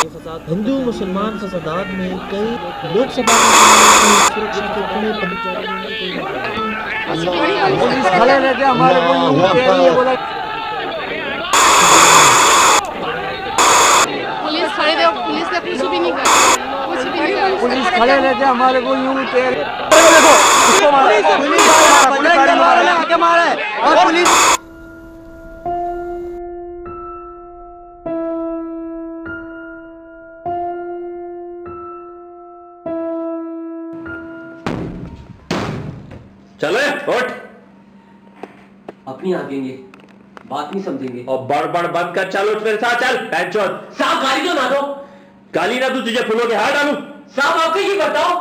हिंदू मुसलमान फसादात में कई लोकसभा सुरक्षा के कड़े खड़े रहते हमारे को पुलिस खड़े थे, पुलिस ने कुछ भी नहीं करा, कुछ भी नहीं करा। पुलिस खड़े रहते हमारे को यूं तेल और पुलिस चले उठ। अपनी आगेंगे, बात नहीं समझेंगे। और बड़ बंद कर, चल उठ मेरे साथ चल। साहब गाली तो ना दो। गाली ना तू, तुझे फूलों के हार डालू। साहब आपको ये बताओ,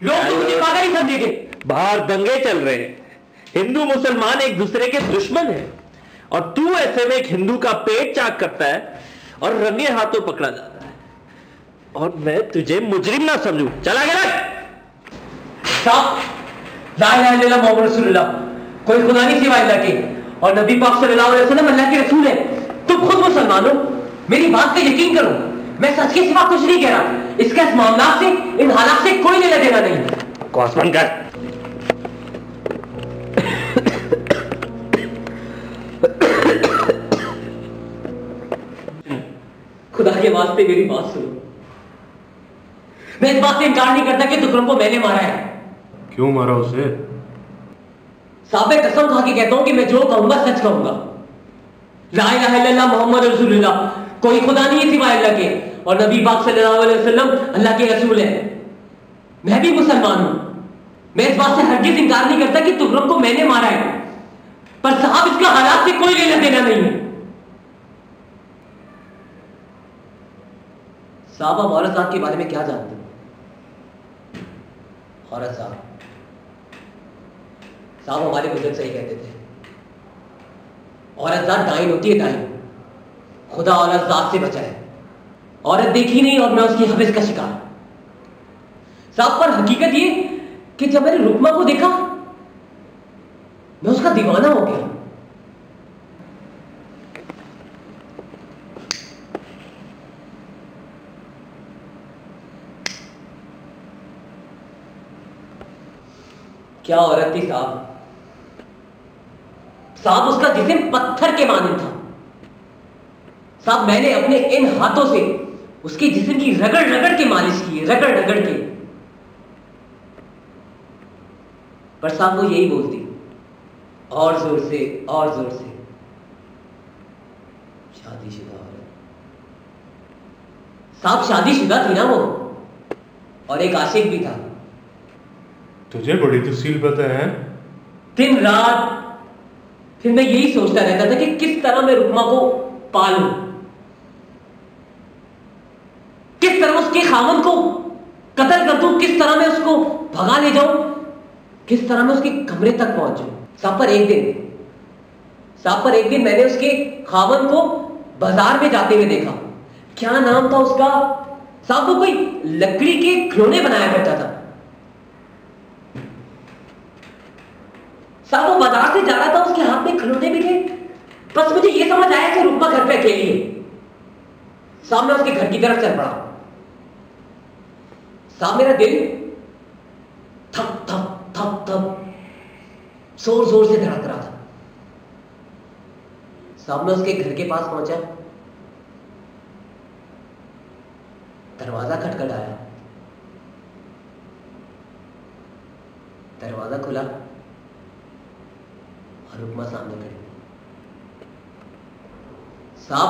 लोग तो मुझे पागल ही समझेंगे। बाहर दंगे चल रहे हैं, हिंदू मुसलमान एक दूसरे के दुश्मन हैं, और तू ऐसे में एक हिंदू का पेट चाक करता है और रंगे हाथों पकड़ा जाता है, और मैं तुझे मुजरिम ना समझूं। चला गया साहब, ला इलाहा इल्लल्लाह मुहम्मद रसूलुल्लाह, कोई खुदा नहीं सिवाय अल्लाह के, और नबी पाक सल्लल्लाहु अलैहि वसल्लम अल्लाह के रसूल है। तुम खुद मुसलमान हो, मेरी बात पे यकीन करो, मैं सच के सिवा कुछ नहीं कह रहा। इसका इस मामला से, इन हालात से कोई लेना देना नहीं। बकवास बंद कर। खुदा के वास्ते मेरी बात सुनो, मैं इस बात से इनकार नहीं करता कि तुकरम को मैंने मारा है। क्यों मारा उसे? साहब मैं कसम खा के कहता हूं कि मैं जो कहूंगा सच कहूंगा। ला इलाहा इल्लल्लाह मुहम्मद रसूलुल्लाह, कोई खुदा नहीं है सिवाय अल्लाह के, और नबी पाक सल्लल्लाहु अलैहि वसल्लम अल्लाह के रसूल है। मैं भी मुसलमान हूं, मैं इस बात से हरगिज़ इनकार नहीं करता कि तुगलक को मैंने मारा है, पर साहब इसका हालात से कोई लेना देना नहीं है। साहब आप औरत साहब के बारे में क्या जानते हो? औरत साहब हमारे बुजुर्ग सही कहते थे, औरत जात डाइन होती है, डाइन। खुदा औरत जात से बचाए। औरत देखी नहीं और मैं उसकी हविस का शिकार। साहब पर हकीकत ये कि जब मैंने रुकमा को देखा, मैं उसका दीवाना हो गया। क्या औरत थी साहब। साहब उसका जिस्म पत्थर के मानंद था। साहब मैंने अपने इन हाथों से उसके जिस्म की रगड़ रगड़ के मालिश की है, रगड़ रगड़ के। पर साहब वो यही बोलती, और जोर से, और जोर से, शादीशुदा औरत। साहब शादीशुदा थी ना वो, और एक आशिक भी था। तुझे बड़ी तफसील पता है। दिन रात फिर मैं यही सोचता रहता था कि किस तरह मैं रुकमा को पालूं, किस तरह उसके खामन को कत्ल कर दूं, किस तरह मैं उसको भगा ले जाऊं, किस तरह मैं उसके कमरे तक पहुंच जाऊं। साहब पर एक दिन मैंने उसके खामन को बाजार में जाते हुए देखा। क्या नाम था उसका? साहब वो कोई लकड़ी के खिलौने बनाया करता था। साहब वो बाजार से जा रहा था, उसके हाथ में खिलौने भी थे। बस मुझे ये समझ आया कि रुकमा घर पे अकेली है। साहब मैं उसके घर की तरफ चल पड़ा। साहब मेरा दिल थप थप थप थप जोर जोर से धड़क रहा था। साहब मैं उसके घर के पास पहुंचा, दरवाजा खटखटाया, दरवाजा खुला और रुकमा सामने खड़ी। साहब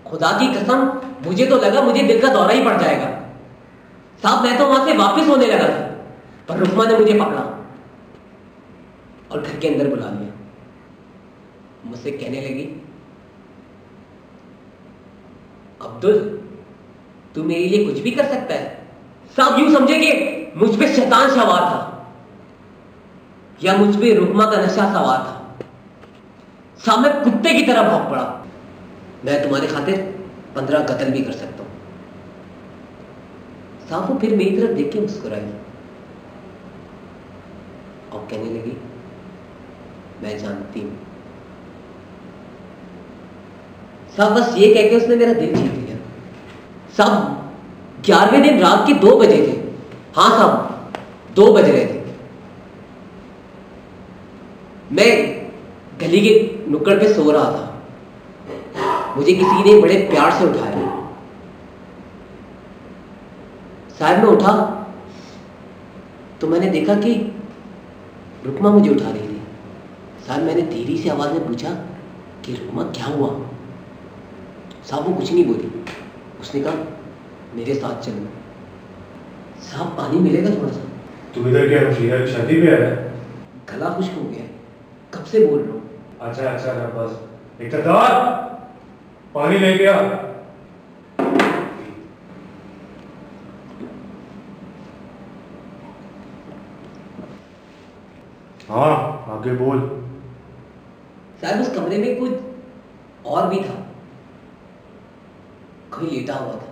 खुदा की कसम मुझे तो लगा मुझे दिल का दौरा ही पड़ जाएगा। साहब मैं तो वहां से वापस होने लगा था, पर रुकमा ने मुझे पकड़ा और घर के अंदर बुला लिया। मुझसे कहने लगी, अब्दुल तू मेरे लिए कुछ भी कर सकता है। साहब यूं समझे कि मुझ पे शैतान सवार था, या मुझ पे रुकमा का नशा सवार था। साहब मैं कुत्ते की तरह भौंक पड़ा। मैं तुम्हारे खातिर 15 कत्ल भी कर सकता हूं। साहब वो फिर मेरी तरफ देख के मुस्कुराई और कहने लगी, मैं जानती हूं। साहब बस ये कह के उसने मेरा दिल जीत लिया। साहब 11वें दिन रात के 2 बजे थे। हाँ साहब 2 बज रहे थे। मैं गली के नुक्कड़ पे सो रहा था। मुझे किसी ने बड़े प्यार से उठाया। साहब मैं उठा तो मैंने देखा कि रुकमा मुझे उठा रही थी। साहब मैंने धीरे से आवाज में पूछा कि रुकमा क्या हुआ? साहब वो कुछ नहीं बोली। उसने कहा मेरे साथ चलो। साहब पानी मिलेगा थोड़ा सा? तुम इधर क्या रुखिया की शादी पे आया है? गला खुश्क हो गया है, कब से बोल रहा हूँ। अच्छा बस इकतदार पानी लेके आ। हाँ आगे बोल। साहब उस कमरे में कुछ और भी था। कोई लेटा हुआ था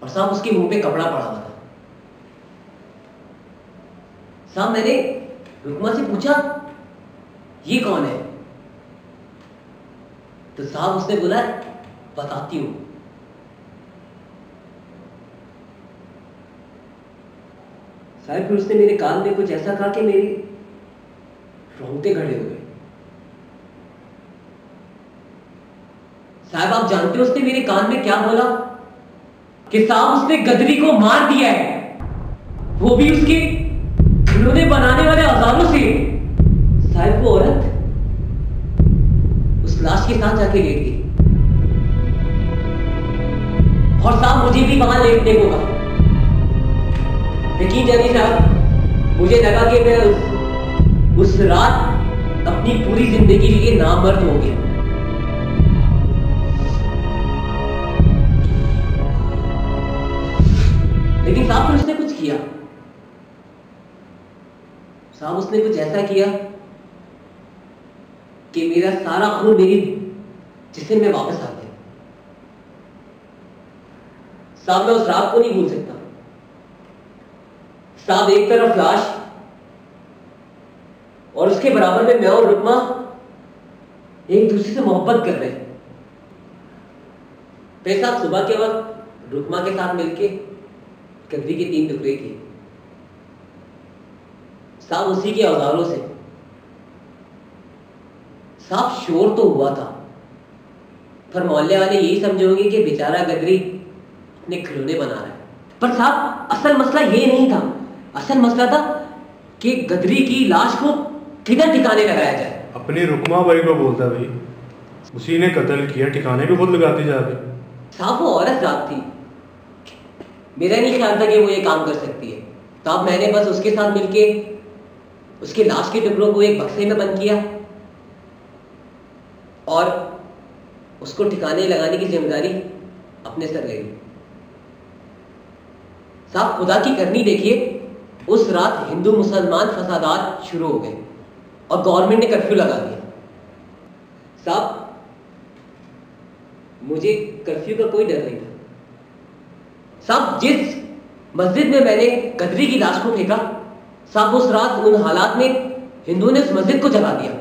और साहब उसके मुंह पे कपड़ा पड़ा हुआ था। साहब मैंने रुकमा से पूछा ये कौन है? तो साहब उसने बोला बताती हूं। साहब फिर उसने मेरे कान में कुछ ऐसा कहा कि मेरी रोंगटे खड़े हो गए। साहब आप जानते हो उसने मेरे कान में क्या बोला? कि साहब उसने गदरी को मार दिया है, वो भी उसके खिलौने बनाने वाले औजारों से। साहब वो औरत उस लाश के साथ जाके लेट गई और साहब मुझे भी वहां लेटने को कहा। यकीन जानिए साहब मुझे लगा कि मैं उस रात अपनी पूरी जिंदगी के लिए नामर्द हो गया। लेकिन साहब फिर उसने कुछ किया। साहब उसने कुछ ऐसा किया कि मेरा सारा खून मेरी जिस्म में वापस आ गया। साहब मैं उस रात को नहीं भूल सकता। साहब एक तरफ लाश और उसके बराबर में मैं और रुकमा एक दूसरे से मोहब्बत कर रहे हैं। फिर साहब सुबह के वक्त रुकमा के साथ मिलके गदरी के 3 टुकड़े किए। साहब उसी के औजारों से। साहब शोर तो हुआ था पर मोहल्ले वाले यही समझोगे कि बेचारा गदरी अपने खिलौने बना रहा है। पर साहब असल मसला ये नहीं था। असल मसला था कि गदरी की लाश को किधर ठिकाने लगाया जाए। अपनी रुकमा भाई को बोलता भाई, उसी ने कत्ल किया, ठिकाने भी खुद लगाती जाके। साहब वो औरत जात थी, मेरा नहीं ख्याल था कि वो ये काम कर सकती है। तब मैंने बस उसके साथ मिलके उसके लाश के टुकड़ों को एक बक्से में बंद किया और उसको ठिकाने लगाने की जिम्मेदारी अपने सर ले ली। साहब खुदा की करनी देखिए, उस रात हिंदू मुसलमान फसादात शुरू हो गए और गवर्नमेंट ने कर्फ्यू लगा दिया। साहब मुझे कर्फ्यू का कोई डर नहीं था। साहब जिस मस्जिद में मैंने गदरी की लाश को फेंका, साहब उस रात उन हालात में हिंदुओं ने उस मस्जिद को जला दिया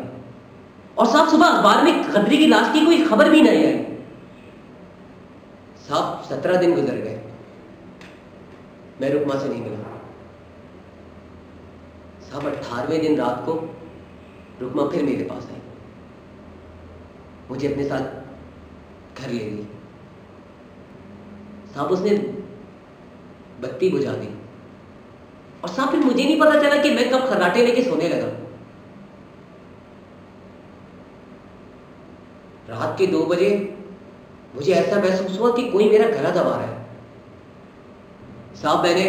और साहब सुबह अखबार में गदरी की लाश की कोई खबर भी नहीं आई। साहब 17 दिन गुजर गए, मैं रुकमा से नहीं मिला। साहब 18वें दिन रात को रुकमा फिर मेरे पास आई, मुझे अपने साथ घर ले गई। साहब उसने बत्ती बुझा दी और साहब फिर मुझे नहीं पता चला कि मैं कब खर्राटे लेके सोने लगा। रात के 2 बजे मुझे ऐसा महसूस हुआ कि कोई मेरा गला दबा रहा है। साहब मैंने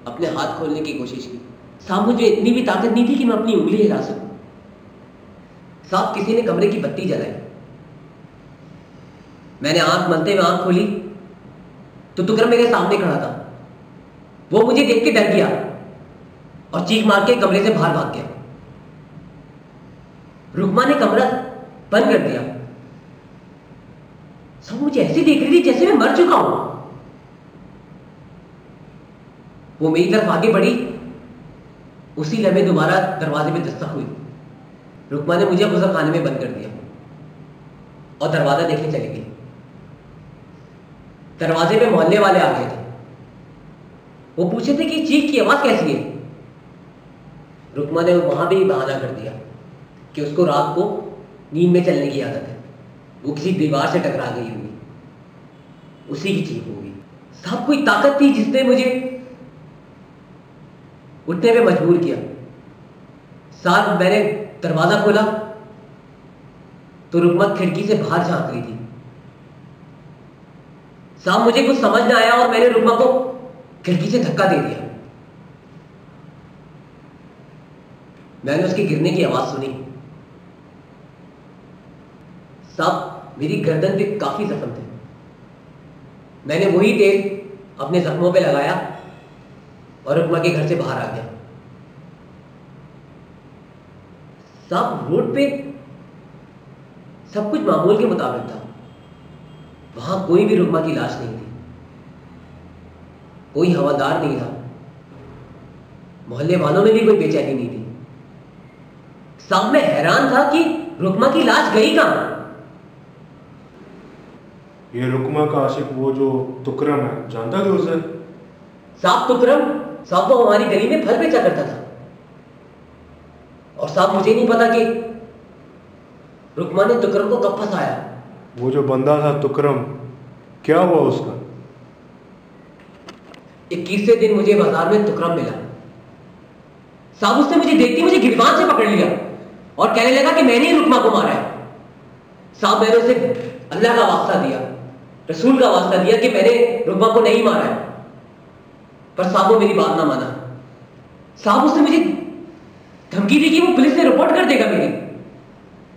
अपने हाथ खोलने की कोशिश की। साहब मुझे इतनी भी ताकत नहीं थी कि मैं अपनी उंगली हिला सकूं। साहब किसी ने कमरे की बत्ती जलाई। मैंने आंख मलते हुए आंख खोली तो टुकड़ा मेरे सामने खड़ा था। वो मुझे देख के डर गया और चीख मार के कमरे से बाहर भाग गया। रुकमा ने कमरा बंद कर दिया। सब मुझे ऐसे देख रही थी जैसे मैं मर चुका हूं। वो मेरी तरफ आगे बढ़ी, उसी लम्हे दोबारा दरवाजे में दस्तक हुई। रुकमा ने मुझे गुज़रखाने में बंद कर दिया। और दरवाजा देखने चली गई। दरवाजे पे मोहल्ले वाले आ गए थे। वो पूछे थे कि चीख की आवाज कैसी है। रुकमा ने वहां भी बहाना कर दिया कि उसको रात को नींद में चलने की आदत है, वो किसी दीवार से टकरा गई होगी, उसी की चीख होगी। साहब कोई ताकत थी जिसने मुझे उठने पे मजबूर किया। साहब मैंने दरवाजा खोला तो रुकमा खिड़की से बाहर झांक रही थी। साहब मुझे कुछ समझ ना आया और मैंने रुकमा को खिड़की से धक्का दे दिया। मैंने उसके गिरने की आवाज सुनी। साहब मेरी गर्दन पे काफी जख्म थे। मैंने वही तेल अपने जख्मों पे लगाया और रुकमा के घर से बाहर आ गया। साहब रोड पे सब कुछ मामूल के मुताबिक था। वहां कोई भी रुकमा की लाश नहीं थी, कोई हवादार नहीं था, मोहल्ले वालों में भी कोई बेचैनी नहीं थी। साहब मैं हैरान था कि रुकमा की लाश गई कहां। ये रुकमा का आशिक वो जो तुकरम है, जानता थे उसे? साहब तुकरम, साहब वो हमारी गली में फल बेचा करता था। और साहब मुझे नहीं पता कि रुकमा ने तुकरम को कब फंसाया। वो जो बंदा था तुकरम, क्या हुआ उसका? 21वें दिन मुझे बाजार में तुकरम मिला। साहब उसने मुझे देखती मुझे गिरबान से पकड़ लिया और कहने लगा कि मैंने ही रुकमा को मारा है। साहब मैंने उसे अल्लाह का वास्ता दिया, रसूल का वास्ता दिया कि मैंने रुकमा को नहीं मारा है, पर साहब वो मेरी बात ना माना। साहब उसने मुझे धमकी दी कि वो पुलिस में रिपोर्ट कर देगा मेरी।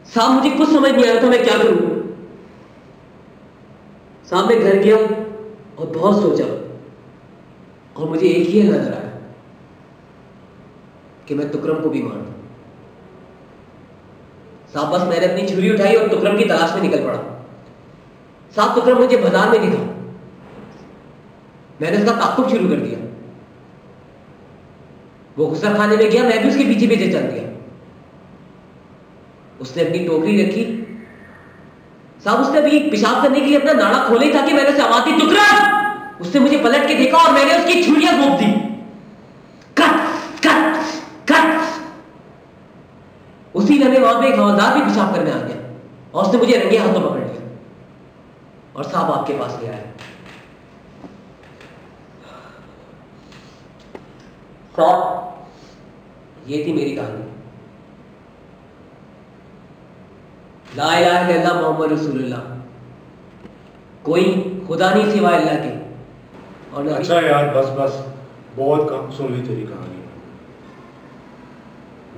साहब मुझे कुछ समझ नहीं आया था मैं क्या करूं। साहब मैं घर गया और बहुत सोचा और मुझे एक ही नजर आया कि मैं तुकरम को भी मार दूं। साहब बस मैंने अपनी छुरी उठाई और तुकरम की तलाश में निकल पड़ा। साहब तुकरम मुझे बाजार में दिखा, मैंने उसका ताक़ुब शुरू कर दिया। वो गुस्सा खाने में गया, मैं भी उसके पीछे पीछे चल दिया। उसने अपनी टोकरी रखी। साहब उसने अभी पेशाब करने के लिए अपना नाड़ा खोले था कि मैंने उसे आवाज दी तुकरम। उसने मुझे पलट के देखा और मैंने उसकी छुरियां घोंप दी। Cut cut cut. उसी लम्हे वहां पे एक हवलदार भी पेशाब करने आ गया और उसने मुझे रंगे हाथों पकड़ लिया और साहब आपके पास ले आया। साहब ये थी मेरी कहानी। ला इलाहा इल्लल्लाह मोहम्मद रसूलुल्लाह, कोई खुदा नहीं सिवाय अल्लाह के। और अच्छा यार बस बस, बहुत कम सुन ली तेरी कहानी।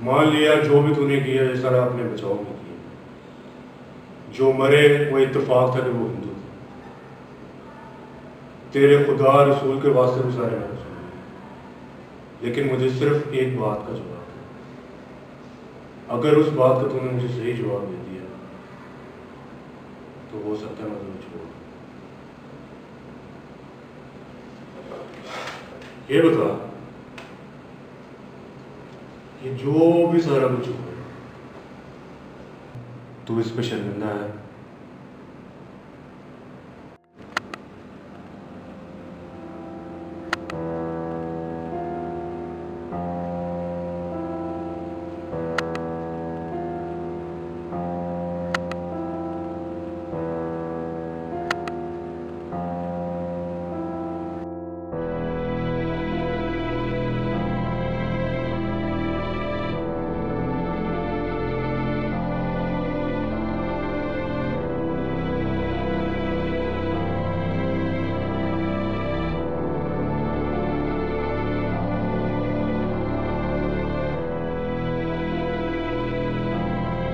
मान लिया जो भी तूने किया ये सारा अपने बचाव में किया। जो मरे वो इत्तेफाक था कि वो हिंदू थे। तेरे खुदा रसूल के वास्ते भी सारे मैंने सुने, लेकिन मुझे सिर्फ एक बात का जवाब है। अगर उस बात का तूने मुझे सही जवाब दे दिया तो हो सकता है मैं तुम्हें छोड़। ये बता, ये जो भी सारा कुछ हुआ, तू इस पे शर्मिंदा है?